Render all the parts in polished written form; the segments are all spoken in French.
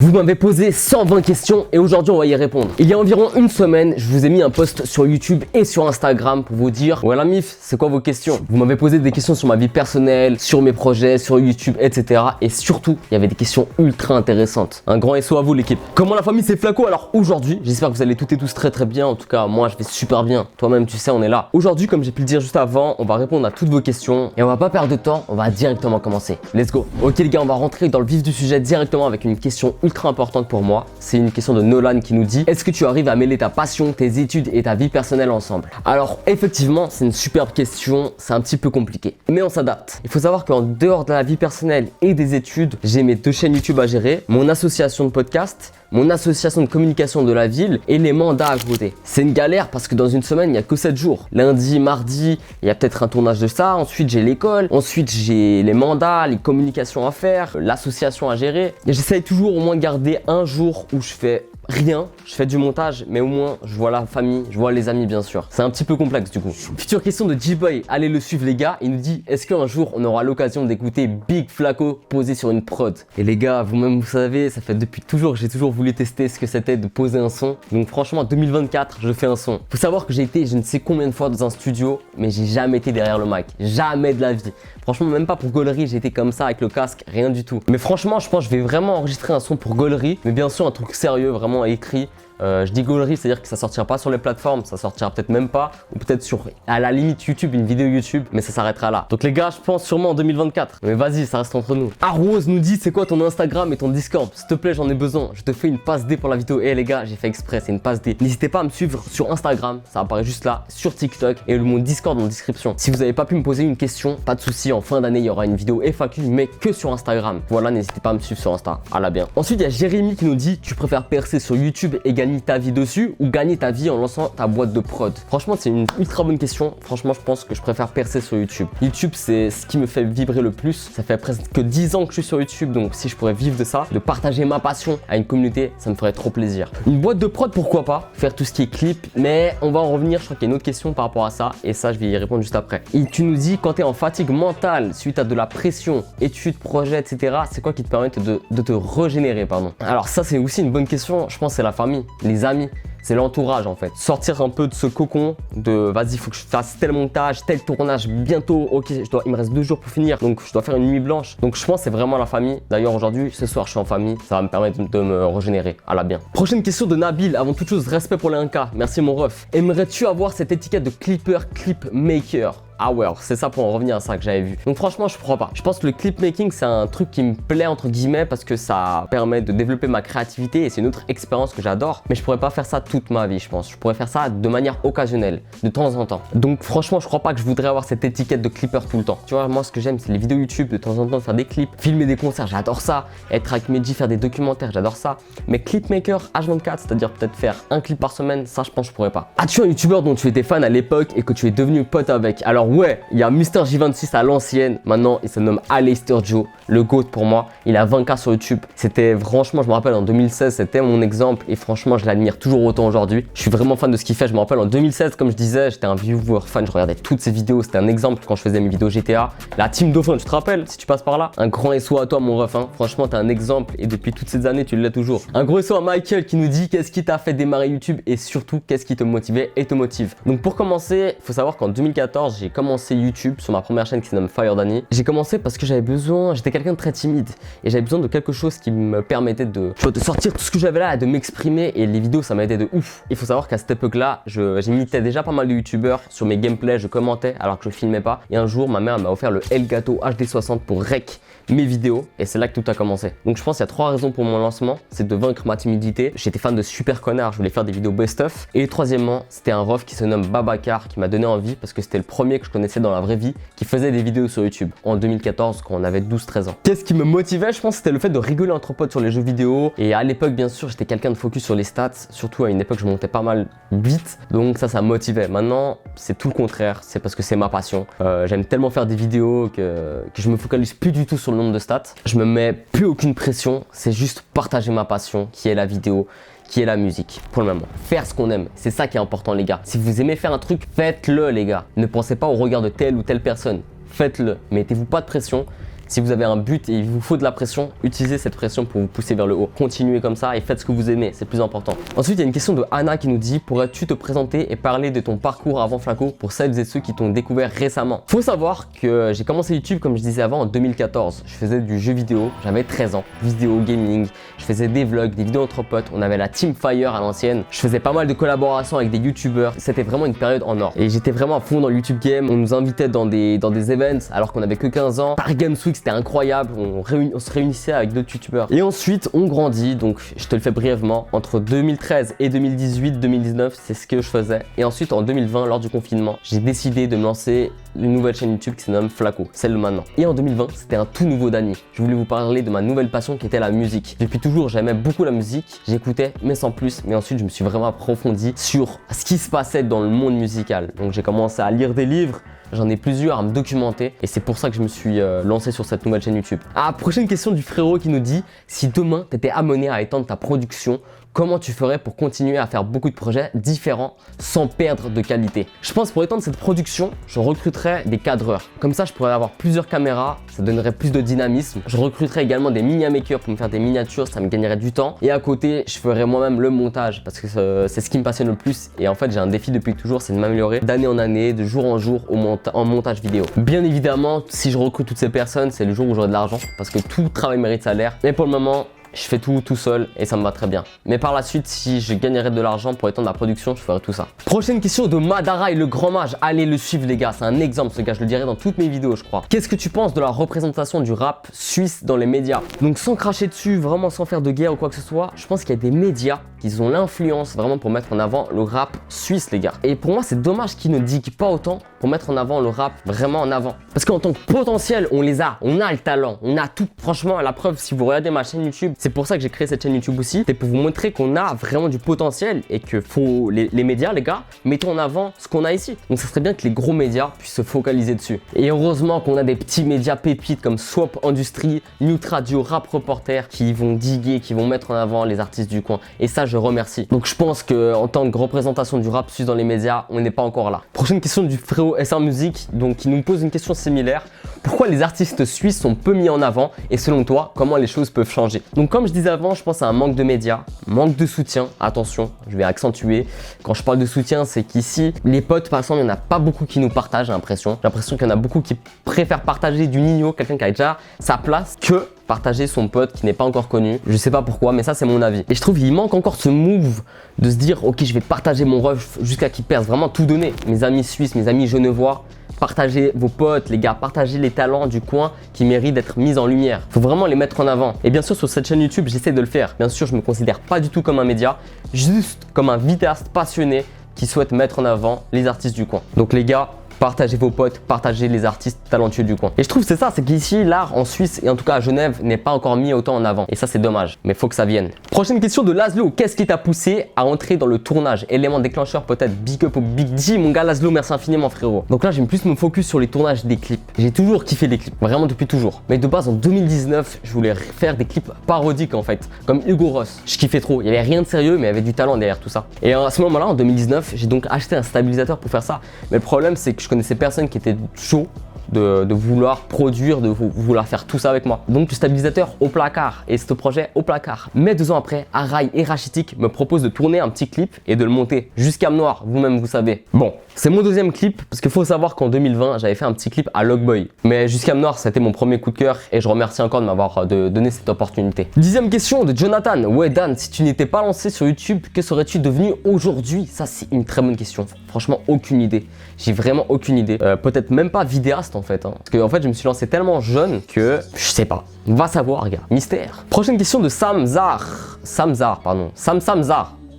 Vous m'avez posé 120 questions et aujourd'hui on va y répondre. Il y a environ une semaine, je vous ai mis un post sur YouTube et sur Instagram pour vous dire voilà MIF, c'est quoi vos questions? Vous m'avez posé des questions sur ma vie personnelle, sur mes projets, sur YouTube, etc. Et surtout, il y avait des questions ultra intéressantes. Un grand SO à vous l'équipe. Comment la famille, c'est Flaco? Alors aujourd'hui, j'espère que vous allez toutes et tous très bien. En tout cas, moi je vais super bien. Toi-même tu sais, on est là. Aujourd'hui, comme j'ai pu le dire juste avant, on va répondre à toutes vos questions et on va pas perdre de temps, on va directement commencer. Let's go. Ok les gars, on va rentrer dans le vif du sujet directement avec une question ultra importante pour moi. C'est une question de Nolan qui nous dit: est-ce que tu arrives à mêler ta passion, tes études et ta vie personnelle ensemble? Alors effectivement, c'est une superbe question, c'est un petit peu compliqué, mais on s'adapte. Il faut savoir qu'en dehors de la vie personnelle et des études, j'ai mes 2 chaînes YouTube à gérer, mon association de podcast, mon association de communication de la ville et les mandats à côté. C'est une galère parce que dans une semaine, il n'y a que 7 jours. Lundi, mardi, il y a peut-être un tournage de ça. Ensuite, j'ai l'école. Ensuite, j'ai les mandats, les communications à faire, l'association à gérer. Et j'essaye toujours au moins de garder un jour où je fais rien, je fais du montage, mais au moins je vois la famille, je vois les amis bien sûr. C'est un petit peu complexe du coup. Future question de G-Boy, allez le suivre les gars. Il nous dit: est-ce qu'un jour on aura l'occasion d'écouter Big Flaco poser sur une prod? Et les gars, vous-même vous savez, ça fait depuis toujours que j'ai toujours voulu tester ce que c'était de poser un son. Donc franchement, 2024, je fais un son. Faut savoir que j'ai été je ne sais combien de fois dans un studio, mais j'ai jamais été derrière le mic. Jamais de la vie. Franchement, même pas pour Gaulerie, j'ai été comme ça avec le casque, rien du tout. Mais franchement, je pense que je vais vraiment enregistrer un son pour Gaulerie, mais bien sûr un truc sérieux, vraiment écrit. Je dis Gaulerie, c'est-à-dire que ça sortira pas sur les plateformes, ça sortira peut-être même pas, ou peut-être sur, à la limite YouTube, une vidéo YouTube, mais ça s'arrêtera là. Donc les gars, je pense sûrement en 2024. Mais vas-y, ça reste entre nous. Arrose nous dit: c'est quoi ton Instagram et ton Discord? S'il te plaît, j'en ai besoin. Je te fais une passe D pour la vidéo. Et les gars, j'ai fait exprès, c'est une passe D. N'hésitez pas à me suivre sur Instagram, ça apparaît juste là, sur TikTok et mon Discord en description. Si vous n'avez pas pu me poser une question, pas de souci, en fin d'année, il y aura une vidéo FAQ, mais que sur Instagram. Voilà, n'hésitez pas à me suivre sur Insta. À la bien. Ensuite, il y a Jérémy qui nous dit: tu préfères percer sur YouTube et gagner ta vie dessus ou gagner ta vie en lançant ta boîte de prod? Franchement, c'est une ultra bonne question. Franchement, je pense que je préfère percer sur YouTube. YouTube, c'est ce qui me fait vibrer le plus. Ça fait presque 10 ans que je suis sur YouTube, donc si je pourrais vivre de ça, de partager ma passion à une communauté, ça me ferait trop plaisir. Une boîte de prod, pourquoi pas? Faire tout ce qui est clip, mais on va en revenir. Je crois qu'il y a une autre question par rapport à ça, et ça, je vais y répondre juste après. Et tu nous dis: quand tu es en fatigue mentale suite à de la pression, études, projets, etc., c'est quoi qui te permet de te régénérer, pardon? Alors ça, c'est aussi une bonne question. Je pense que c'est la famille, les amis. C'est l'entourage en fait. Sortir un peu de ce cocon de vas-y, il faut que je fasse tel montage, tel tournage bientôt. Ok, il me reste 2 jours pour finir, donc je dois faire une nuit blanche. Donc je pense que c'est vraiment la famille. D'ailleurs aujourd'hui, ce soir, je suis en famille. Ça va me permettre de me régénérer. À la bien. Prochaine question de Nabil. Avant toute chose, respect pour les 1K. Merci mon ref. Aimerais-tu avoir cette étiquette de clipper, clip maker? Ah ouais, c'est ça, pour en revenir à ça que j'avais vu. Donc franchement, je crois pas. Je pense que le clip making, c'est un truc qui me plaît entre guillemets parce que ça permet de développer ma créativité et c'est une autre expérience que j'adore. Mais je pourrais pas faire ça toute ma vie, je pense. Je pourrais faire ça de manière occasionnelle, de temps en temps. Donc franchement, je crois pas que je voudrais avoir cette étiquette de clipper tout le temps. Tu vois, moi ce que j'aime, c'est les vidéos YouTube, de temps en temps faire des clips, filmer des concerts, j'adore ça. Être avec Medji, faire des documentaires, j'adore ça. Mais clip maker H24, c'est-à-dire peut-être faire un clip par semaine, ça je pense que je pourrais pas. As-tu un youtubeur dont tu étais fan à l'époque et que tu es devenu pote avec? Alors ouais, il y a Mister J26 à l'ancienne, maintenant il se nomme Aleister Joe, le GOAT pour moi. Il a 20K sur YouTube. C'était franchement, je me rappelle en 2016, c'était mon exemple et franchement je l'admire toujours autant aujourd'hui. Je suis vraiment fan de ce qu'il fait. Je me rappelle en 2016, comme je disais, j'étais un viewer fan, je regardais toutes ses vidéos. C'était un exemple quand je faisais mes vidéos GTA. La Team Dauphin, tu te rappelles si tu passes par là? Un grand SO à toi mon ref, hein. Franchement t'es un exemple et depuis toutes ces années tu l'es toujours. Un gros SO à Michael qui nous dit: qu'est-ce qui t'a fait démarrer YouTube et surtout qu'est-ce qui te motivait et te motive? Donc pour commencer, il faut savoir qu'en 2014 j'ai commencé YouTube sur ma première chaîne qui se nomme Fire Danny. J'ai commencé parce que j'étais quelqu'un de très timide et j'avais besoin de quelque chose qui me permettait de sortir tout ce que j'avais là et de m'exprimer, et les vidéos ça m'a aidé de ouf. Il faut savoir qu'à cette époque là, j'imitais déjà pas mal de youtubeurs sur mes gameplays, je commentais alors que je filmais pas, et un jour ma mère m'a offert le Elgato HD60 pour rec mes vidéos et c'est là que tout a commencé. Donc je pense qu'il y a 3 raisons pour mon lancement: c'est de vaincre ma timidité, j'étais fan de Super Connard, je voulais faire des vidéos best-of, et troisièmement c'était un ref qui se nomme Babacar qui m'a donné envie parce que c'était le premier que je connaissais dans la vraie vie qui faisait des vidéos sur YouTube en 2014 quand on avait 12-13 ans. Qu'est-ce qui me motivait? Je pense que c'était le fait de rigoler entre potes sur les jeux vidéo, et à l'époque bien sûr j'étais quelqu'un de focus sur les stats, surtout à une époque je montais pas mal vite, donc ça me motivait. Maintenant c'est tout le contraire, c'est parce que c'est ma passion. J'aime tellement faire des vidéos que je me focalise plus du tout sur le nombre de stats. Je me mets plus aucune pression, c'est juste partager ma passion qui est la vidéo, qui est la musique pour le moment. Faire ce qu'on aime, c'est ça qui est important les gars. Si vous aimez faire un truc, faites-le les gars. Ne pensez pas au regard de telle ou telle personne. Faites-le, mettez-vous pas de pression. Si vous avez un but et il vous faut de la pression, utilisez cette pression pour vous pousser vers le haut. Continuez comme ça et faites ce que vous aimez, c'est plus important. Ensuite, il y a une question de Anna qui nous dit: pourrais-tu te présenter et parler de ton parcours avant Flaco pour celles et ceux qui t'ont découvert récemment? Faut savoir que j'ai commencé YouTube, comme je disais avant, en 2014. Je faisais du jeu vidéo, j'avais 13 ans, vidéo, gaming, je faisais des vlogs, des vidéos entre potes, on avait la Team Fire à l'ancienne. Je faisais pas mal de collaborations avec des youtubeurs, c'était vraiment une période en or. Et j'étais vraiment à fond dans le YouTube game, on nous invitait dans des events alors qu'on avait que 15 ans. Par Games Week, c'était incroyable, on se réunissait avec d'autres youtubeurs. Et ensuite, on grandit, donc je te le fais brièvement. Entre 2013 et 2018-2019, c'est ce que je faisais. Et ensuite, en 2020, lors du confinement, j'ai décidé de me lancer une nouvelle chaîne YouTube qui se nomme Flaco, celle de maintenant. Et en 2020, c'était un tout nouveau Dany. Je voulais vous parler de ma nouvelle passion qui était la musique. Depuis toujours, j'aimais beaucoup la musique, j'écoutais, mais sans plus. Mais ensuite, je me suis vraiment approfondi sur ce qui se passait dans le monde musical. Donc j'ai commencé à lire des livres, j'en ai plusieurs à me documenter et c'est pour ça que je me suis lancé sur cette nouvelle chaîne YouTube. Ah, prochaine question du frérot qui nous dit: si demain tu étais amené à étendre ta production, comment tu ferais pour continuer à faire beaucoup de projets différents sans perdre de qualité? Je pense pour étendre cette production, je recruterais des cadreurs. Comme ça, je pourrais avoir plusieurs caméras, ça donnerait plus de dynamisme. Je recruterais également des miniamakers pour me faire des miniatures, ça me gagnerait du temps. Et à côté, je ferais moi-même le montage parce que c'est ce qui me passionne le plus. Et en fait, j'ai un défi depuis toujours, c'est de m'améliorer d'année en année, de jour en jour en montage vidéo. Bien évidemment, si je recrute toutes ces personnes, c'est le jour où j'aurai de l'argent parce que tout travail mérite salaire. Mais pour le moment, je fais tout seul et ça me va très bien. Mais par la suite, si je gagnerais de l'argent pour étendre la production, je ferais tout ça. Prochaine question de Madara et le grand mage. Allez le suivre les gars, c'est un exemple ce gars, je le dirai dans toutes mes vidéos je crois. Qu'est-ce que tu penses de la représentation du rap suisse dans les médias? Donc sans cracher dessus, vraiment sans faire de guerre ou quoi que ce soit, je pense qu'il y a des médias qui ont l'influence vraiment pour mettre en avant le rap suisse les gars. Et pour moi c'est dommage qu'ils ne diguent pas autant pour mettre en avant le rap vraiment en avant. Parce qu'en tant que potentiel, on les a, on a le talent, on a tout. Franchement, la preuve, si vous regardez ma chaîne YouTube, c'est pour ça que j'ai créé cette chaîne YouTube aussi, c'est pour vous montrer qu'on a vraiment du potentiel et que faut les médias, les gars, mettons en avant ce qu'on a ici. Donc ça serait bien que les gros médias puissent se focaliser dessus. Et heureusement qu'on a des petits médias pépites comme Swap Industrie, Mute Radio, Rap Reporter qui vont diguer, qui vont mettre en avant les artistes du coin. Et ça, je remercie. Donc je pense qu'en tant que représentation du rap suisse dans les médias, on n'est pas encore là. Prochaine question du frérot SR Music, donc qui nous pose une question similaire. Pourquoi les artistes suisses sont peu mis en avant et selon toi, comment les choses peuvent changer? Donc comme je disais avant, je pense à un manque de médias, manque de soutien. Attention, je vais accentuer. Quand je parle de soutien, c'est qu'ici, les potes, par exemple, il n'y en a pas beaucoup qui nous partagent, j'ai l'impression. J'ai l'impression qu'il y en a beaucoup qui préfèrent partager du Nino, quelqu'un qui a déjà sa place, que partager son pote qui n'est pas encore connu. Je sais pas pourquoi, mais ça c'est mon avis. Et je trouve qu'il manque encore ce move de se dire ok, je vais partager mon ref jusqu'à qu'il perce, vraiment tout donner. Mes amis suisses, mes amis genevois, partagez vos potes les gars, partagez les talents du coin qui méritent d'être mis en lumière. Faut vraiment les mettre en avant. Et bien sûr sur cette chaîne YouTube, j'essaie de le faire. Bien sûr, je me considère pas du tout comme un média, juste comme un vidéaste passionné qui souhaite mettre en avant les artistes du coin. Donc les gars, partagez vos potes, partagez les artistes talentueux du coin. Et je trouve c'est ça, c'est qu'ici l'art en Suisse et en tout cas à Genève n'est pas encore mis autant en avant. Et ça c'est dommage, mais faut que ça vienne. Prochaine question de Laszlo, qu'est-ce qui t'a poussé à entrer dans le tournage? Élément déclencheur peut-être, big up au Big G, mon gars Laszlo, merci infiniment frérot. Donc là j'aime plus me focus sur les tournages des clips. J'ai toujours kiffé les clips, vraiment depuis toujours. Mais de base en 2019, je voulais faire des clips parodiques en fait, comme Hugo Ross. Je kiffais trop, il y avait rien de sérieux mais il y avait du talent derrière tout ça. Et à ce moment-là en 2019, j'ai donc acheté un stabilisateur pour faire ça. Mais le problème c'est que je connaissais personne qui était chaud de vouloir produire, de vouloir faire tout ça avec moi. Donc le stabilisateur au placard et ce projet au placard. Mais 2 ans après, Arai et Rachitic me proposent de tourner un petit clip et de le monter jusqu'à Noir, vous-même vous savez. Bon, c'est mon deuxième clip parce qu'il faut savoir qu'en 2020, j'avais fait un petit clip à Logboy. Mais jusqu'à Noir, c'était mon premier coup de cœur et je remercie encore de m'avoir donné cette opportunité. 10e question de Jonathan. Ouais Dan, si tu n'étais pas lancé sur YouTube, que serais-tu devenu aujourd'hui? Ça c'est une très bonne question. Franchement, aucune idée. J'ai vraiment aucune idée. Peut-être même pas vidéaste en fait. Parce que en fait, je me suis lancé tellement jeune que je sais pas. Va savoir, gars. Mystère. Prochaine question de Samzar. Samzar.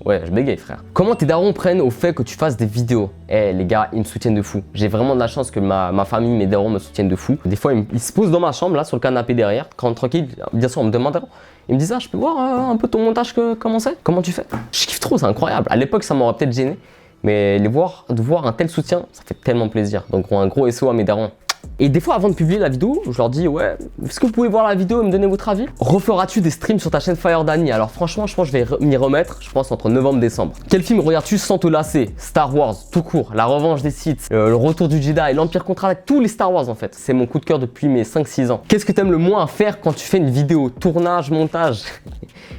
Ouais, je bégaye frère. Comment tes darons prennent au fait que tu fasses des vidéos? Eh les gars, ils me soutiennent de fou. J'ai vraiment de la chance que ma famille, mes darons me soutiennent de fou. Des fois, ils se posent dans ma chambre là sur le canapé derrière, quand tranquille, bien sûr on me demande. Ils me disent ah, je peux voir un peu ton montage comment c'est? Comment tu fais? Je kiffe trop, c'est incroyable. À l'époque, ça m'aurait peut-être gêné. Mais de voir un tel soutien, ça fait tellement plaisir. Donc un gros SO à mes darons. Et des fois, avant de publier la vidéo, je leur dis ouais, est-ce que vous pouvez voir la vidéo et me donner votre avis? Referas-tu des streams sur ta chaîne Fire Danny? Alors franchement, je pense que je vais m'y remettre, je pense entre novembre et décembre. Quel film regardes-tu sans te lasser? Star Wars, tout court, La Revanche des Sith, Le Retour du Jedi, L'Empire contre-attaque, tous les Star Wars en fait. C'est mon coup de cœur depuis mes 5-6 ans. Qu'est-ce que t'aimes le moins à faire quand tu fais une vidéo? Tournage, montage?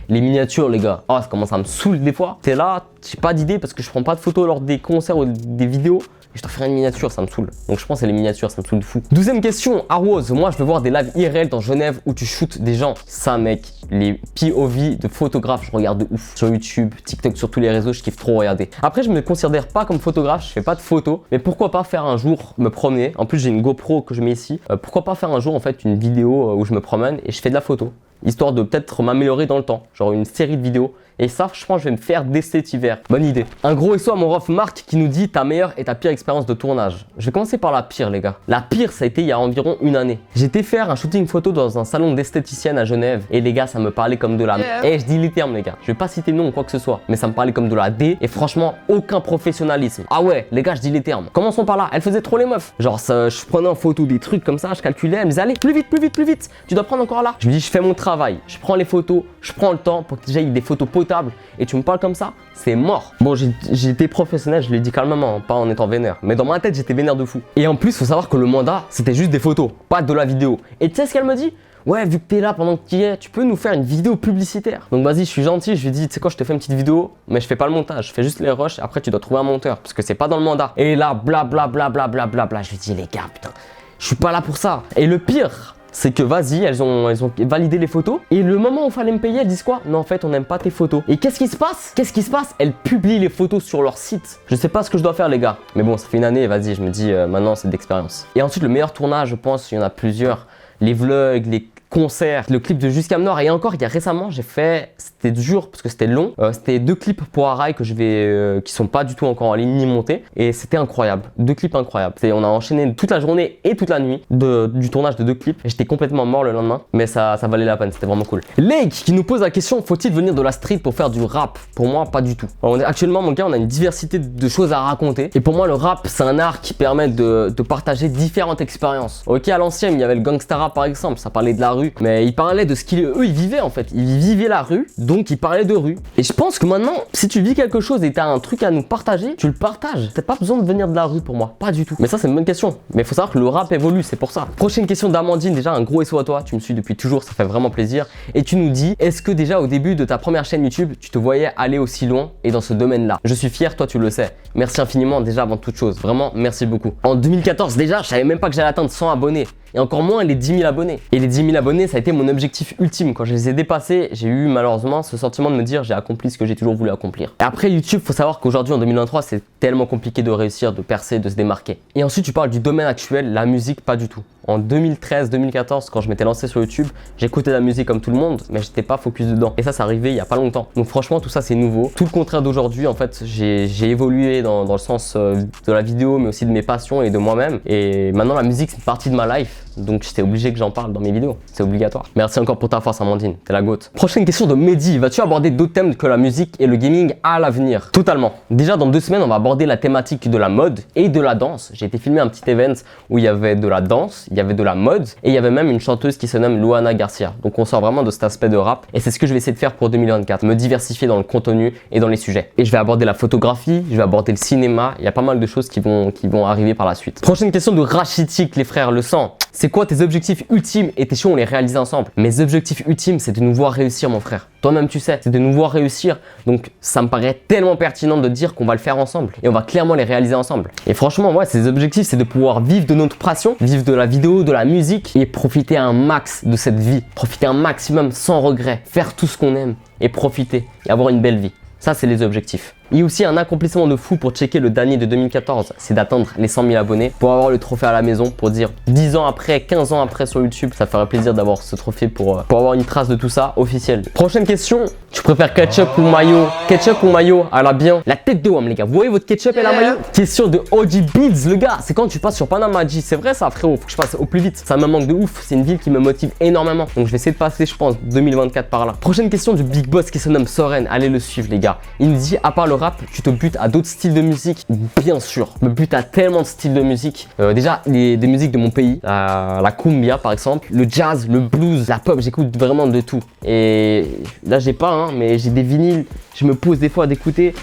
Les miniatures les gars, ça commence à me saouler des fois. T'es là, j'ai pas d'idée parce que je prends pas de photos lors des concerts ou des vidéos. Et je dois faire une miniature, ça me saoule. Donc je pense que c'est les miniatures, ça me saoule de fou. 12e question, Arwose, moi je veux voir des lives IRL dans Genève où tu shootes des gens. Ça mec, les POV de photographes, je regarde de ouf. Sur YouTube, TikTok, sur tous les réseaux, je kiffe trop regarder. Après je me considère pas comme photographe, je fais pas de photos. Mais pourquoi pas faire un jour, me promener. En plus j'ai une GoPro que je mets ici. Pourquoi pas faire un jour en fait une vidéo où je me promène et je fais de la photo. Histoire de peut-être m'améliorer dans le temps. Genre une série de vidéos. Et ça, je pense que je vais me faire dès cet hiver. Bonne idée. Un gros SO à mon ref Marc qui nous dit ta meilleure et ta pire expérience de tournage. Je vais commencer par la pire, les gars. La pire, ça a été il y a environ une année. J'étais faire un shooting photo dans un salon d'esthéticienne à Genève. Et les gars, ça me parlait comme de la... Et je dis les termes, les gars. Je vais pas citer nom ou quoi que ce soit. Mais ça me parlait comme de la D. Et franchement, aucun professionnalisme. Ah ouais, les gars, je dis les termes. Commençons par là. Elle faisait trop les meufs. Genre, je prenais en photo des trucs comme ça, je calculais. Elle me disait, allez, plus vite, plus vite, plus vite. Tu dois prendre encore là. Je me dis, je fais mon travail. Je prends les photos. Je prends le temps pour que j'aille des photos potables. Et tu me parles comme ça, c'est mort. Bon, j'ai été professionnel, je l'ai dit calmement, hein, pas en étant vénère. Mais dans ma tête, j'étais vénère de fou. Et en plus, faut savoir que le mandat, c'était juste des photos, pas de la vidéo. Et tu sais ce qu'elle me dit? Ouais, vu que t'es là pendant que tu y es, tu peux nous faire une vidéo publicitaire. Donc vas-y, je suis gentil, je lui dis, tu sais quoi, je te fais une petite vidéo, mais je fais pas le montage, je fais juste les rushs, après tu dois trouver un monteur, parce que c'est pas dans le mandat. Et là, blablabla, je lui dis, les gars, putain, je suis pas là pour ça. Et le pire, c'est que vas-y, elles ont validé les photos. Et le moment où il fallait me payer, elles disent quoi? Non, en fait, on n'aime pas tes photos. Et qu'est-ce qui se passe? Elles publient les photos sur leur site. Je sais pas ce que je dois faire, les gars. Mais bon, ça fait une année, vas-y, je me dis, maintenant, c'est de l'expérience. Et ensuite, le meilleur tournage, je pense, il y en a plusieurs. Les vlogs, les concerts, le clip de Jusqu'Am Nord. Et encore, il y a récemment, j'ai fait, c'était dur parce que c'était long. C'était 2 clips pour Arai que je vais, qui sont pas du tout encore en ligne ni montés. Et c'était incroyable. 2 clips incroyables. On a enchaîné toute la journée et toute la nuit du tournage de 2 clips. Et j'étais complètement mort le lendemain. Mais ça valait la peine. C'était vraiment cool. Lake qui nous pose la question, faut-il venir de la street pour faire du rap? Pour moi, pas du tout. Actuellement, mon gars, on a une diversité de choses à raconter. Et pour moi, le rap, c'est un art qui permet de partager différentes expériences. Ok, à l'ancienne, il y avait le gangsta rap par exemple. Ça parlait de la rue. Mais ils parlaient de ce qu'ils vivaient en fait. Ils vivaient la rue, donc ils parlaient de rue. Et je pense que maintenant, si tu vis quelque chose et t'as un truc à nous partager, tu le partages. T'as pas besoin de venir de la rue pour moi, pas du tout. Mais ça, c'est une bonne question. Mais il faut savoir que le rap évolue, c'est pour ça. Prochaine question d'Amandine, déjà un gros SO à toi. Tu me suis depuis toujours, ça fait vraiment plaisir. Et tu nous dis, est-ce que déjà au début de ta première chaîne YouTube, tu te voyais aller aussi loin et dans ce domaine-là? Je suis fier, toi tu le sais. Merci infiniment déjà avant toute chose. Vraiment, merci beaucoup. En 2014 déjà, je savais même pas que j'allais atteindre 100 abonnés. Et encore moins les 10 000 abonnés. Et les 10 000 abonnés, ça a été mon objectif ultime. Quand je les ai dépassés, j'ai eu malheureusement ce sentiment de me dire j'ai accompli ce que j'ai toujours voulu accomplir. Et après YouTube, faut savoir qu'aujourd'hui en 2023, c'est tellement compliqué de réussir, de percer, de se démarquer. Et ensuite, tu parles du domaine actuel, la musique, pas du tout. En 2013-2014, quand je m'étais lancé sur YouTube, j'écoutais la musique comme tout le monde, mais j'étais pas focus dedans. Et ça, c'est arrivé il y a pas longtemps. Donc franchement, tout ça, c'est nouveau. Tout le contraire d'aujourd'hui, en fait, j'ai évolué dans le sens de la vidéo, mais aussi de mes passions et de moi-même. Et maintenant, la musique, c'est une partie de ma life. Donc j'étais obligé que j'en parle dans mes vidéos. C'est obligatoire. Merci encore pour ta force, Amandine. T'es la goat. Prochaine question de Mehdi. Vas-tu aborder d'autres thèmes que la musique et le gaming à l'avenir? Totalement. Déjà, dans 2 semaines, on va aborder la thématique de la mode et de la danse. J'ai été filmer un petit event où il y avait de la danse, il y avait de la mode et il y avait même une chanteuse qui se nomme Luana Garcia. Donc on sort vraiment de cet aspect de rap et c'est ce que je vais essayer de faire pour 2024. Me diversifier dans le contenu et dans les sujets. Et je vais aborder la photographie, je vais aborder le cinéma. Il y a pas mal de choses qui vont arriver par la suite. Prochaine question de Rachitik, les frères le sang. C'est quoi tes objectifs ultimes et t'es chaud on les réalise ensemble? Mes objectifs ultimes, c'est de nous voir réussir, mon frère. Toi-même, tu sais, c'est de nous voir réussir. Donc, ça me paraît tellement pertinent de dire qu'on va le faire ensemble et on va clairement les réaliser ensemble. Et franchement, ouais, ces objectifs, c'est de pouvoir vivre de notre passion, vivre de la vidéo, de la musique et profiter un max de cette vie. Profiter un maximum sans regret, faire tout ce qu'on aime et profiter et avoir une belle vie. Ça, c'est les objectifs. Il y a aussi un accomplissement de fou pour checker le Danny de 2014, c'est d'atteindre les 100 000 abonnés pour avoir le trophée à la maison, pour dire 10 ans après, 15 ans après sur YouTube, ça ferait plaisir d'avoir ce trophée pour avoir une trace de tout ça officielle. Prochaine question, tu préfères ketchup ou mayo? Ketchup ou mayo? À la bien. La tête de homme les gars, vous voyez votre ketchup et la mayo? Question de OG Beats le gars, c'est quand tu passes sur Panama G, c'est vrai ça frérot, faut que je passe au plus vite. Ça me manque de ouf, c'est une ville qui me motive énormément. Donc je vais essayer de passer je pense 2024 par là. Prochaine question du Big Boss qui se nomme Soren, allez le suivre les gars. Il nous dit à part le rap, tu te butes à d'autres styles de musique? Bien sûr, je me bute à tellement de styles de musique. Déjà, des musiques de mon pays, la cumbia par exemple, le jazz, le blues, la pop, j'écoute vraiment de tout. Et là, j'ai pas, hein, mais j'ai des vinyles. Je me pose des fois d'écouter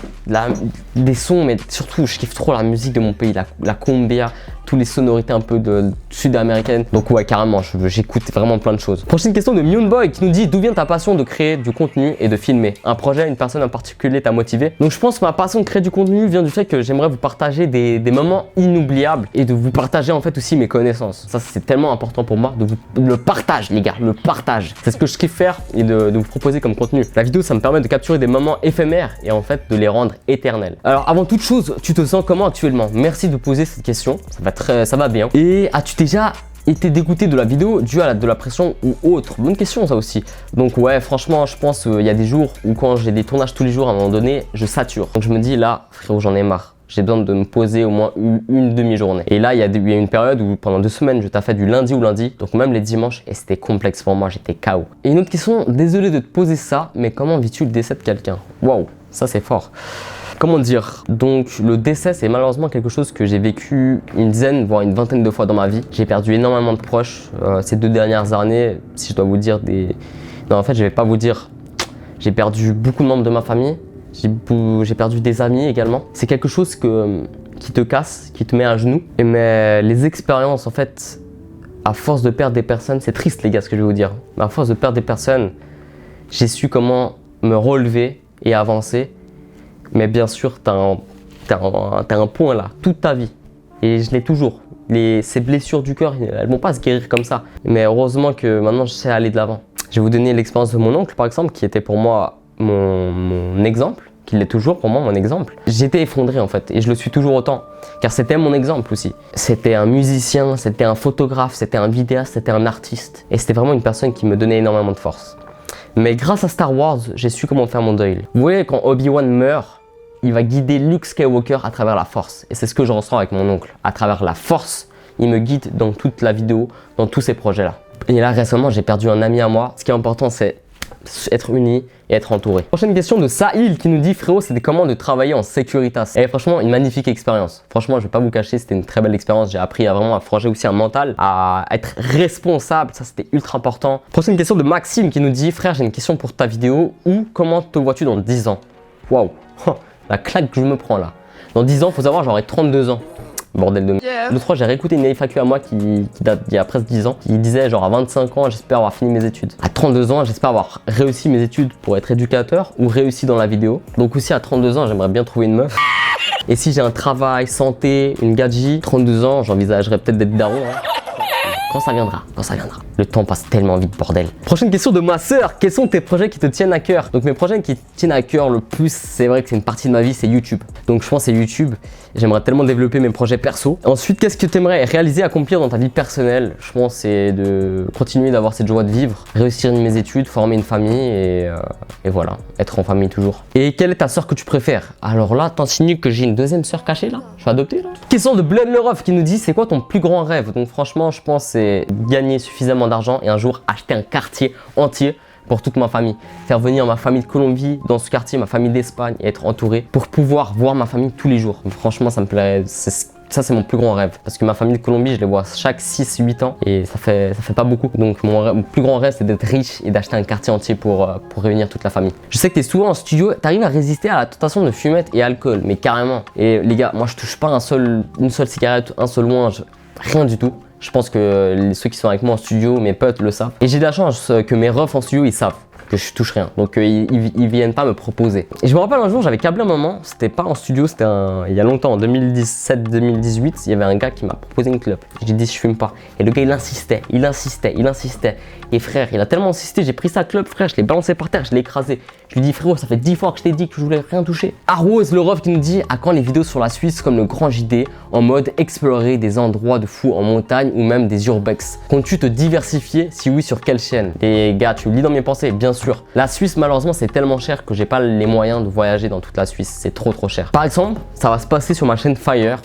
des sons, mais surtout, je kiffe trop la musique de mon pays, la cumbia, toutes les sonorités un peu sud-américaines. Donc ouais, carrément, j'écoute vraiment plein de choses. Prochaine question de Mionboy qui nous dit: d'où vient ta passion de créer du contenu et de filmer? Un projet, une personne en particulier t'a motivé? Donc je pense que ma passion de créer du contenu vient du fait que j'aimerais vous partager des moments inoubliables et de vous partager en fait aussi mes connaissances. Ça, c'est tellement important pour moi, le partage, les gars, le partage. C'est ce que je kiffe faire et de vous proposer comme contenu. La vidéo, ça me permet de capturer des moments éphémères et en fait de les rendre éternels. Alors avant toute chose, tu te sens comment actuellement? Merci de poser cette question, ça va bien. Et as-tu déjà été dégoûté de la vidéo dû à de la pression ou autre? Bonne question ça aussi. Donc ouais, franchement, je pense il y a des jours où quand j'ai des tournages tous les jours, à un moment donné, je sature. Donc je me dis là, frérot, j'en ai marre. J'ai besoin de me poser au moins une demi-journée. Et là, il y a une période où pendant 2 semaines, je taffais du lundi au lundi, donc même les dimanches, et c'était complexe pour moi, j'étais KO. Et une autre question, désolé de te poser ça, mais comment vis-tu le décès de quelqu'un? Waouh, ça c'est fort. Comment dire? Donc le décès, c'est malheureusement quelque chose que j'ai vécu une dizaine, voire une vingtaine de fois dans ma vie. J'ai perdu énormément de proches ces 2 dernières années. Si je dois vous dire Non, en fait, je vais pas vous dire. J'ai perdu beaucoup de membres de ma famille. J'ai perdu des amis également. C'est quelque chose qui te casse, qui te met à genoux. Mais les expériences, en fait, à force de perdre des personnes, c'est triste les gars ce que je vais vous dire. Mais à force de perdre des personnes, j'ai su comment me relever et avancer. Mais bien sûr, t'as un point là, toute ta vie. Et je l'ai toujours. Ces blessures du cœur, elles vont pas se guérir comme ça. Mais heureusement que maintenant, je sais aller de l'avant. Je vais vous donner l'expérience de mon oncle, par exemple, qui était pour moi mon exemple, qui l'est toujours pour moi mon exemple. J'étais effondré en fait, et je le suis toujours autant, car c'était mon exemple aussi. C'était un musicien, c'était un photographe, c'était un vidéaste, c'était un artiste. Et c'était vraiment une personne qui me donnait énormément de force. Mais grâce à Star Wars, j'ai su comment faire mon deuil. Vous voyez, quand Obi-Wan meurt, il va guider Luke Skywalker à travers la force. Et c'est ce que je ressens avec mon oncle. À travers la force, il me guide dans toute la vidéo, dans tous ces projets-là. Et là, récemment, j'ai perdu un ami à moi. Ce qui est important, c'est être unis et être entouré. Prochaine question de Sahil qui nous dit: frérot, c'était comment de travailler en Securitas? Et franchement, une magnifique expérience. Franchement, je vais pas vous cacher, c'était une très belle expérience. J'ai appris à forger aussi un mental, à être responsable. Ça, c'était ultra important. Prochaine question de Maxime qui nous dit: frère, j'ai une question pour ta vidéo. Où, comment te vois-tu dans 10 ans? Waouh, la claque que je me prends là. Dans 10 ans, faut savoir, j'aurai 32 ans. Bordel de merde. L'autre fois, j'ai réécouté une FAQ à moi qui date d'il y a presque 10 ans, qui disait genre à 25 ans, j'espère avoir fini mes études. À 32 ans, j'espère avoir réussi mes études pour être éducateur ou réussi dans la vidéo. Donc aussi à 32 ans, j'aimerais bien trouver une meuf. Et si j'ai un travail, santé, une gadget, 32 ans, j'envisagerais peut-être d'être daron. Hein. Quand ça viendra, quand ça viendra. Le temps passe tellement vite, bordel. Prochaine question de ma sœur. Quels sont tes projets qui te tiennent à cœur? Donc mes projets qui tiennent à cœur le plus, c'est vrai que c'est une partie de ma vie, c'est YouTube. Donc je pense que c'est YouTube. J'aimerais tellement développer mes projets perso. Ensuite, qu'est-ce que tu aimerais réaliser, accomplir dans ta vie personnelle? Je pense que c'est de continuer d'avoir cette joie de vivre, réussir mes études, former une famille et voilà, être en famille toujours. Et quelle est ta sœur que tu préfères? Alors là, t'insinues que j'ai une deuxième sœur cachée là? Je suis adopté là? Question de Bled Lerov qui nous dit: c'est quoi ton plus grand rêve? Donc franchement, je pense c'est gagner suffisamment d'argent et un jour acheter un quartier entier pour toute ma famille. Faire venir ma famille de Colombie dans ce quartier, ma famille d'Espagne et être entouré pour pouvoir voir ma famille tous les jours. Franchement, ça me plaît. Ça, c'est mon plus grand rêve. Parce que ma famille de Colombie, je les vois chaque 6-8 ans et ça fait pas beaucoup. Donc, mon plus grand rêve, c'est d'être riche et d'acheter un quartier entier pour réunir toute la famille. Je sais que tu es souvent en studio, tu arrives à résister à la tentation de fumette et alcool, mais carrément. Et les gars, moi, je touche pas une seule cigarette, un seul loin, rien du tout. Je pense que ceux qui sont avec moi en studio, mes potes le savent. Et j'ai de la chance que mes refs en studio, ils savent que je touche rien. Donc ils viennent pas me proposer. Et je me rappelle un jour, j'avais câblé un moment, c'était pas en studio, c'était il y a longtemps, en 2017-2018, il y avait un gars qui m'a proposé une clope. J'ai dit: je fume pas. Et le gars il insistait. Et frère, il a tellement insisté, j'ai pris sa clope, frère, je l'ai balancé par terre, je l'ai écrasé. Je lui dis: frérot, ça fait 10 fois que je t'ai dit que je voulais rien toucher. Arrose le ref qui nous dit: à quand les vidéos sur la Suisse comme le Grand JD, en mode explorer des endroits de fou en montagne ou même des urbex? Comptes-tu te diversifier? Si oui, sur quelle chaîne? Et gars, tu lis dans mes pensées, bien sûr. La Suisse, malheureusement, c'est tellement cher que j'ai pas les moyens de voyager dans toute la Suisse. C'est trop cher. Par exemple, ça va se passer sur ma chaîne Fire.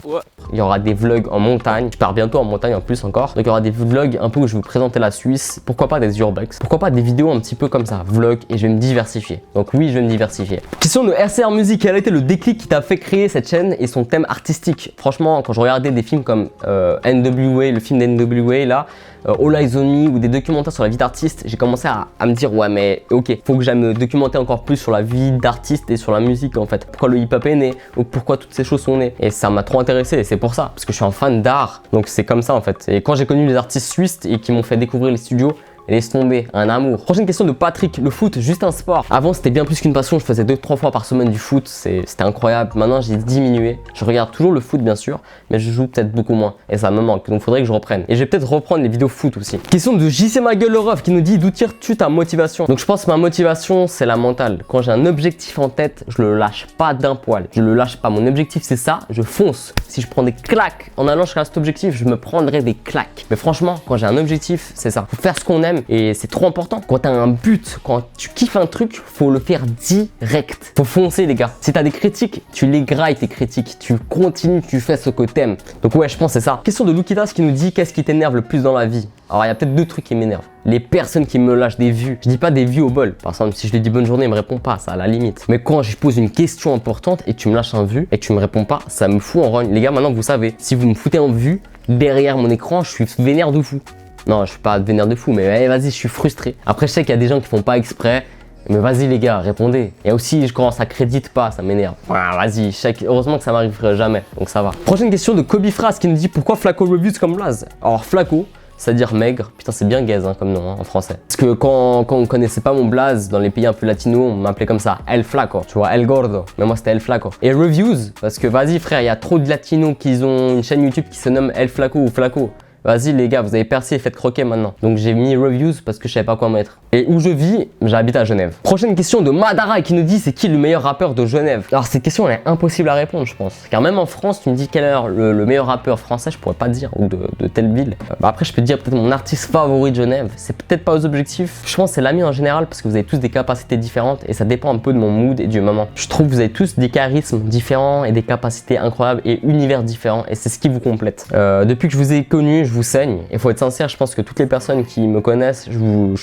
Ouais. Il y aura des vlogs en montagne. Je pars bientôt en montagne en plus encore. Donc il y aura des vlogs un peu où je vais vous présenter la Suisse. Pourquoi pas des urbex. Pourquoi pas des vidéos un petit peu comme ça, vlog, et je vais me diversifier. Donc oui, je vais me diversifier. Question de RCR Music. Quel a été le déclic qui t'a fait créer cette chaîne et son thème artistique? Franchement, quand je regardais des films comme NWA, le film d'NWA là, All Eyes on Me ou des documentaires sur la vie d'artiste, j'ai commencé à me dire ouais mais ok, faut que j'aille me documenter encore plus sur la vie d'artiste et sur la musique en fait. Pourquoi le hip-hop est né ou pourquoi toutes ces choses sont nées. Et ça m'a trop intéressé et c'est pour ça, parce que je suis un fan d'art. Donc c'est comme ça en fait. Et quand j'ai connu les artistes suisses et qui m'ont fait découvrir les studios, laisse tomber, un amour. Prochaine question de Patrick, le foot, juste un sport. Avant c'était bien plus qu'une passion, je faisais 2-3 fois par semaine du foot, c'était incroyable. Maintenant j'ai diminué, je regarde toujours le foot bien sûr, mais je joue peut-être beaucoup moins et ça me manque, donc faudrait que je reprenne. Et je vais peut-être reprendre les vidéos foot aussi. Question de JC Magueule le ref qui nous dit d'où tires-tu ta motivation? Donc je pense que ma motivation c'est la mentale. Quand j'ai un objectif en tête, je le lâche pas d'un poil, je le lâche pas. Mon objectif c'est ça, je fonce. Si je prends des claques en allant jusqu'à cet objectif, je me prendrai des claques. Mais franchement, quand j'ai un objectif, c'est ça. Faut faire ce qu'on aime et c'est trop important. Quand tu as un but, quand tu kiffes un truc, faut le faire direct. Faut foncer les gars. Si tu as des critiques, tu les grailles tes critiques. Tu continues, tu fais ce que t'aimes. Donc ouais, je pense que c'est ça. Question de Lukitas qui nous dit qu'est-ce qui t'énerve le plus dans la vie? Alors il y a peut-être deux trucs qui m'énervent. Les personnes qui me lâchent des vues. Je dis pas des vues au bol. Par exemple, si je lui dis bonne journée, il me répond pas, ça à la limite. Mais quand je pose une question importante et tu me lâches un vue et que tu me réponds pas, ça me fout en rogne. Les gars, maintenant vous savez, si vous me foutez en vue, derrière mon écran, je suis vénère de fou. Non, je suis pas vénère de fou, mais vas-y, je suis frustré. Après, je sais qu'il y a des gens qui font pas exprès. Mais vas-y les gars, répondez. Et aussi, quand ça crédite pas, ça m'énerve. Vas-y, heureusement que ça m'arriverait jamais, donc ça va. Prochaine question de Kobe Fras qui nous dit pourquoi Flaco Reviews comme blaze? Alors Flaco, c'est-à-dire maigre. Putain, c'est bien gaze comme nom en français. Parce que quand on connaissait pas mon blaze dans les pays un peu latinos, on m'appelait comme ça, El Flaco. Tu vois, El Gordo. Mais moi, c'était El Flaco. Et Reviews, parce que vas-y frère, il y a trop de latinos qui ont une chaîne YouTube qui se nomme El Flaco ou Flaco. Vas-y les gars, vous avez percé et faites croquer maintenant. Donc j'ai mis reviews parce que je savais pas quoi mettre. Et où je vis, j'habite à Genève. Prochaine question de Madara qui nous dit c'est qui le meilleur rappeur de Genève? Alors cette question elle est impossible à répondre je pense. Car même en France, tu me dis quel est le meilleur rappeur français, je pourrais pas dire, ou de telle ville. Après je peux te dire peut-être mon artiste favori de Genève. C'est peut-être pas aux objectifs. Je pense que c'est l'ami en général parce que vous avez tous des capacités différentes et ça dépend un peu de mon mood et du moment. Je trouve que vous avez tous des charismes différents et des capacités incroyables et univers différents et c'est ce qui vous complète. Depuis que je vous ai connu, je vous saigne. Il faut être sincère, je pense que toutes les personnes qui me connaissent, je vous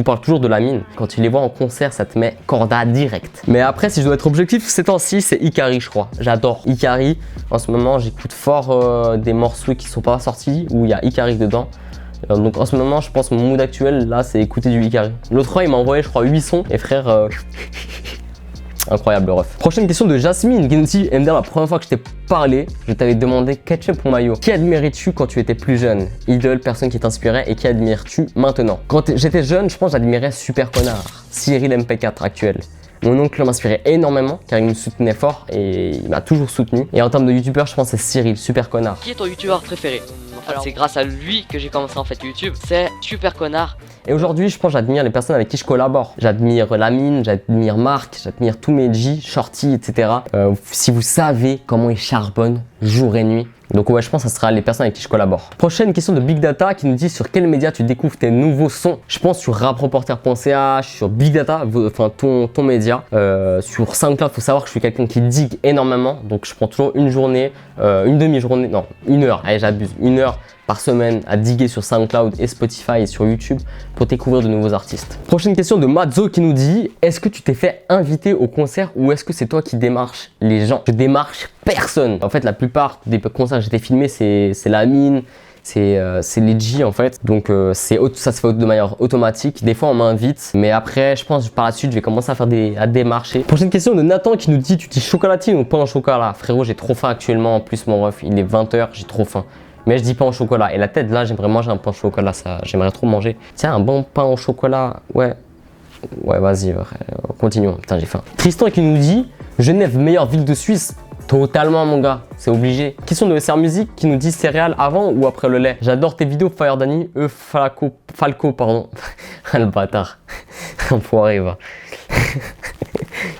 parle toujours de la mine. Quand tu les vois en concert, ça te met corda direct. Mais après, si je dois être objectif, ces temps-ci, c'est Ikari, je crois. J'adore Ikari. En ce moment, j'écoute fort des morceaux qui sont pas sortis, où il y a Ikari dedans. Donc en ce moment, je pense que mon mood actuel, là, c'est écouter du Ikari. L'autre fois, il m'a envoyé, je crois, 8 sons. Et frère... Incroyable le ref. Prochaine question de Jasmine qui nous dit MDR, la première fois que je t'ai parlé, je t'avais demandé ketchup ou maillot. Qui admirais-tu quand tu étais plus jeune? Idole, personne qui t'inspirait et qui admires-tu maintenant? Quand j'étais jeune, je pense que j'admirais Super Connard, Cyril MP4 actuel. Mon oncle m'inspirait énormément car il me soutenait fort et il m'a toujours soutenu. Et en termes de youtubeur, je pense que c'est Cyril, Super Connard. Qui est ton youtubeur préféré? Alors c'est grâce à lui que j'ai commencé en fait YouTube, c'est Super Connard. Et aujourd'hui, je pense que j'admire les personnes avec qui je collabore. J'admire Lamine, j'admire Marc, j'admire tous mes G, Shorty, etc. Si vous savez comment ils charbonnent jour et nuit. Donc ouais, je pense que ça sera les personnes avec qui je collabore. Prochaine question de Big Data qui nous dit sur quel média tu découvres tes nouveaux sons. Je pense sur rapreporter.ch, sur Big Data, enfin ton média. Sur SoundCloud, faut savoir que je suis quelqu'un qui digue énormément. Donc je prends toujours une journée, une demi-journée, non, une heure, allez j'abuse, une heure par semaine à diguer sur SoundCloud et Spotify et sur YouTube pour découvrir de nouveaux artistes. Prochaine question de Mazzo qui nous dit est-ce que tu t'es fait inviter au concert ou est-ce que c'est toi qui démarches les gens? Je démarche personne. En fait, la plupart des concerts que j'ai été filmés, c'est la mine, c'est les G en fait. Donc ça se fait de manière automatique. Des fois, on m'invite, mais après, je pense par la suite, je vais commencer à faire à démarcher. Prochaine question de Nathan qui nous dit tu dis chocolatine ou pain au chocolat? Frérot, j'ai trop faim actuellement. En plus, mon ref, il est 20 h, j'ai trop faim. Mais je dis pain au chocolat. Et la tête, là, j'aimerais manger un pain au chocolat. Ça, j'aimerais trop manger. Tiens, un bon pain au chocolat. Ouais. Ouais, vas-y, continuons. Putain, j'ai faim. Tristan qui nous dit Genève, meilleure ville de Suisse. Totalement, mon gars. C'est obligé. Question de SR Music qui nous dit céréales avant ou après le lait. J'adore tes vidéos, Fire Danny. Falco, pardon. Le bâtard. Enfoiré, va.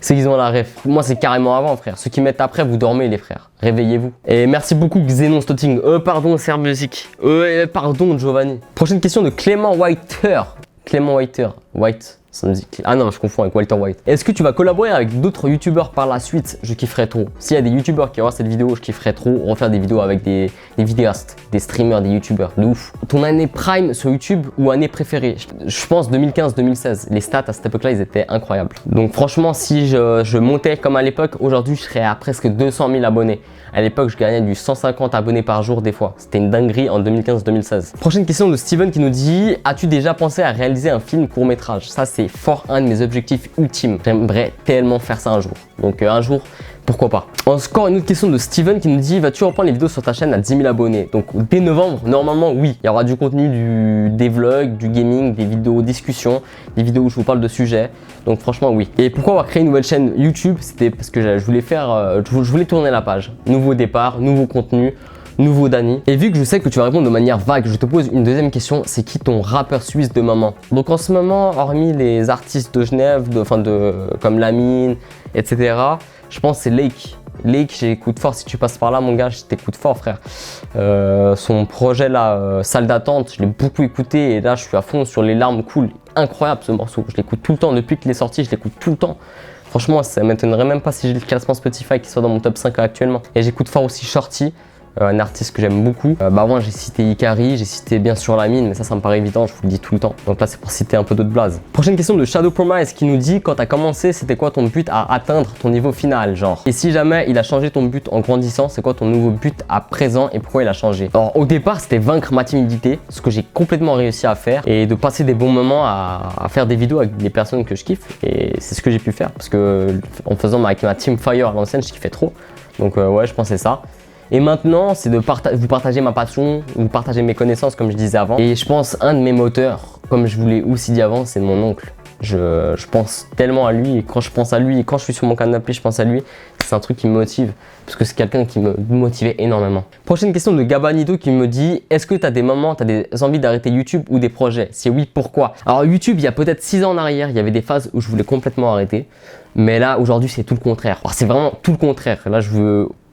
Ceux qui ont la ref. Moi, c'est carrément avant, frère. Ceux qui mettent après, vous dormez, les frères. Réveillez-vous. Et merci beaucoup, Xenon Stotting. Pardon, SR Music. Pardon, Giovanni. Prochaine question de Clément Whiter. Clément Whiter. White. Ça me dit... Ah non, je confonds avec Walter White. Est-ce que tu vas collaborer avec d'autres youtubeurs par la suite? Je kifferais trop. S'il y a des youtubeurs qui auront cette vidéo, je kifferais trop refaire des vidéos avec des vidéastes, des streamers, des youtubeurs. De ouf. Ton année prime sur YouTube ou année préférée? Je pense 2015-2016. Les stats à cette époque-là, ils étaient incroyables. Donc franchement, si je montais comme à l'époque, aujourd'hui, je serais à presque 200 000 abonnés. À l'époque, je gagnais du 150 abonnés par jour des fois. C'était une dinguerie en 2015-2016. Prochaine question de Steven qui nous dit: as-tu déjà pensé à réaliser un film court-métrage? Ça, c'est fort un de mes objectifs ultimes. J'aimerais tellement faire ça un jour. Donc un jour, pourquoi pas. Encore une autre question de Steven qui nous dit: vas-tu reprendre les vidéos sur ta chaîne à 10 000 abonnés? Donc dès novembre, normalement oui. Il y aura du contenu, des vlogs, du gaming, des vidéos discussions, des vidéos où je vous parle de sujets. Donc franchement oui. Et pourquoi avoir créé une nouvelle chaîne YouTube? C'était parce que je voulais faire, je voulais tourner la page. Nouveau départ, nouveau contenu. Nouveau Dany. Et vu que je sais que tu vas répondre de manière vague, je te pose une deuxième question: c'est qui ton rappeur suisse de moment? Donc en ce moment, hormis les artistes de Genève, comme Lamine, etc., je pense que c'est Lake. Lake, j'écoute fort. Si tu passes par là, mon gars, je t'écoute fort, frère. Son projet là, Salle d'attente, je l'ai beaucoup écouté et là, je suis à fond sur Les larmes coulent. Incroyable ce morceau. Je l'écoute tout le temps. Depuis qu'il est sorti, je l'écoute tout le temps. Franchement, ça m'étonnerait même pas si j'ai le classement Spotify qui soit dans mon top 5 actuellement. Et j'écoute fort aussi Shorty. Un artiste que j'aime beaucoup. Moi j'ai cité Ikari, j'ai cité bien sûr Lamine, mais ça me paraît évident, je vous le dis tout le temps. Donc là c'est pour citer un peu d'autres blazes. Prochaine question de Shadow Promise qui nous dit: quand t'as commencé, c'était quoi ton but à atteindre ton niveau final, genre? Et si jamais il a changé ton but en grandissant, c'est quoi ton nouveau but à présent et pourquoi il a changé? Alors au départ c'était vaincre ma timidité, ce que j'ai complètement réussi à faire, et de passer des bons moments à faire des vidéos avec des personnes que je kiffe, et c'est ce que j'ai pu faire parce que en faisant avec ma Team Fire à l'ancienne, je kiffais trop. Donc ouais, je pensais ça. Et maintenant, c'est de vous partager ma passion, vous partager mes connaissances comme je disais avant. Et je pense un de mes moteurs, comme je vous l'ai aussi dit avant, c'est mon oncle. Je pense tellement à lui, et quand je pense à lui et quand je suis sur mon canapé, je pense à lui, c'est un truc qui me motive parce que c'est quelqu'un qui me motivait énormément. Prochaine question de Gabanito qui me dit: est-ce que tu as des moments, tu as des envies d'arrêter YouTube ou des projets? Si oui, pourquoi? Alors YouTube, il y a peut-être 6 ans en arrière, il y avait des phases où je voulais complètement arrêter. Mais là, aujourd'hui, c'est tout le contraire. Alors c'est vraiment tout le contraire. Là,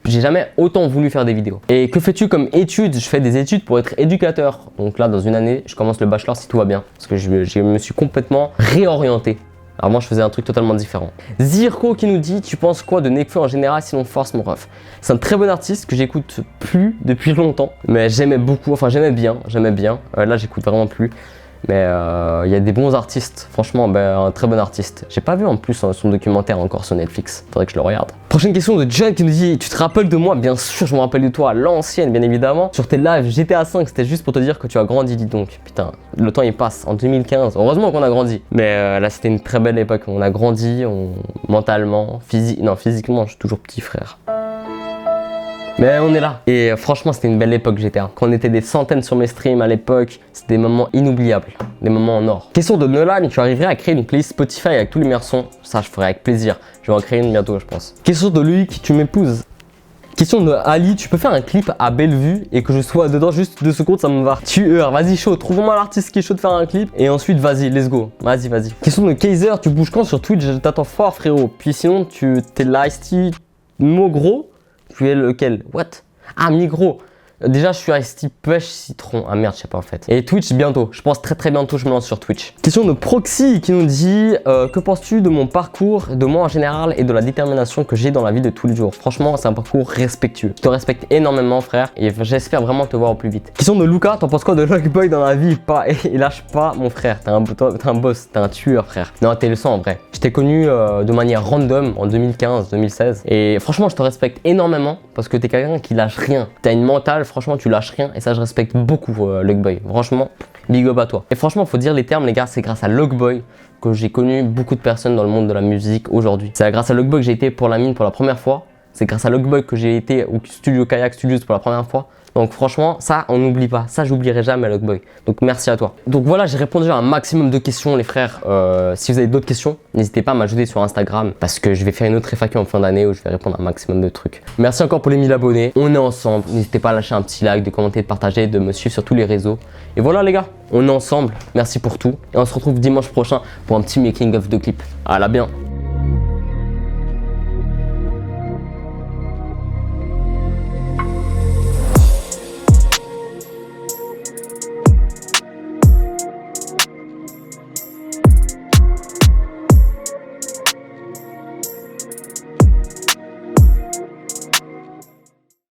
j'ai jamais autant voulu faire des vidéos. Et que fais-tu comme études? Je fais des études pour être éducateur. Donc là, dans une année, je commence le bachelor si tout va bien. Parce que je me suis complètement réorienté. Avant, je faisais un truc totalement différent. Zirko qui nous dit: tu penses quoi de Nekfeu en général, sinon force mon ref? C'est un très bon artiste que j'écoute plus depuis longtemps. Mais j'aimais beaucoup, enfin j'aimais bien. Là, j'écoute vraiment plus. Mais il y a des bons artistes, franchement, un très bon artiste. J'ai pas vu en plus son documentaire encore sur Netflix, faudrait que je le regarde. Prochaine question de John qui nous dit: tu te rappelles de moi? Bien sûr, je me rappelle de toi, à l'ancienne, bien évidemment. Sur tes lives GTA 5, c'était juste pour te dire que tu as grandi, dis donc. Putain, le temps il passe, en 2015, heureusement qu'on a grandi. Mais là, c'était une très belle époque, on a grandi, mentalement, physiquement, je suis toujours petit frère. Mais on est là. Et franchement, c'était une belle époque GTA. Quand on était des centaines sur mes streams à l'époque, c'était des moments inoubliables, des moments en or. Question de Nolan: tu arriverais à créer une playlist Spotify avec tous les meilleurs sons? Ça, je ferais avec plaisir. Je vais en créer une bientôt, je pense. Question de Loïc: tu m'épouses? Question de Ali: tu peux faire un clip à Bellevue et que je sois dedans juste 2 secondes, ça me va. Tueur, vas-y chaud, trouve-moi l'artiste qui est chaud de faire un clip et ensuite vas-y, let's go. Vas-y. Question de Kaiser: tu bouges quand sur Twitch? Je t'attends fort, frérot. Puis sinon, t'es l'Ice-T Mogro? Tu es lequel? What? Ah, Migros. Déjà, je suis Ice-T Pêche Citron. Ah merde, je sais pas en fait. Et Twitch bientôt. Je pense très bientôt, je me lance sur Twitch. Question de Proxy qui nous dit: que penses-tu de mon parcours, de moi en général et de la détermination que j'ai dans la vie de tous les jours? Franchement, c'est un parcours respectueux. Je te respecte énormément, frère, et j'espère vraiment te voir au plus vite. Question de Luca: t'en penses quoi de Lockboy dans la vie? Et lâche pas, mon frère. T'es un boss, t'es un tueur, frère. Non, t'es le sang en vrai. Je t'ai connu de manière random en 2015, 2016. Et franchement, je te respecte énormément parce que t'es quelqu'un qui lâche rien. T'as une mentale. Franchement, tu lâches rien et ça, je respecte beaucoup Lockboy. Franchement, big up à toi. Et franchement, faut dire les termes, les gars, c'est grâce à Lockboy que j'ai connu beaucoup de personnes dans le monde de la musique aujourd'hui. C'est grâce à Lockboy que j'ai été pour la mine pour la première fois. C'est grâce à Lockboy que j'ai été au studio Kayak Studios pour la première fois. Donc franchement, ça, on n'oublie pas. Ça, j'oublierai jamais, Lockboy. Donc merci à toi. Donc voilà, j'ai répondu à un maximum de questions, les frères. Si vous avez d'autres questions, n'hésitez pas à m'ajouter sur Instagram parce que je vais faire une autre FAQ en fin d'année où je vais répondre à un maximum de trucs. Merci encore pour les 1000 abonnés. On est ensemble. N'hésitez pas à lâcher un petit like, de commenter, de partager, de me suivre sur tous les réseaux. Et voilà, les gars, on est ensemble. Merci pour tout. Et on se retrouve dimanche prochain pour un petit making of de clip. À la bien.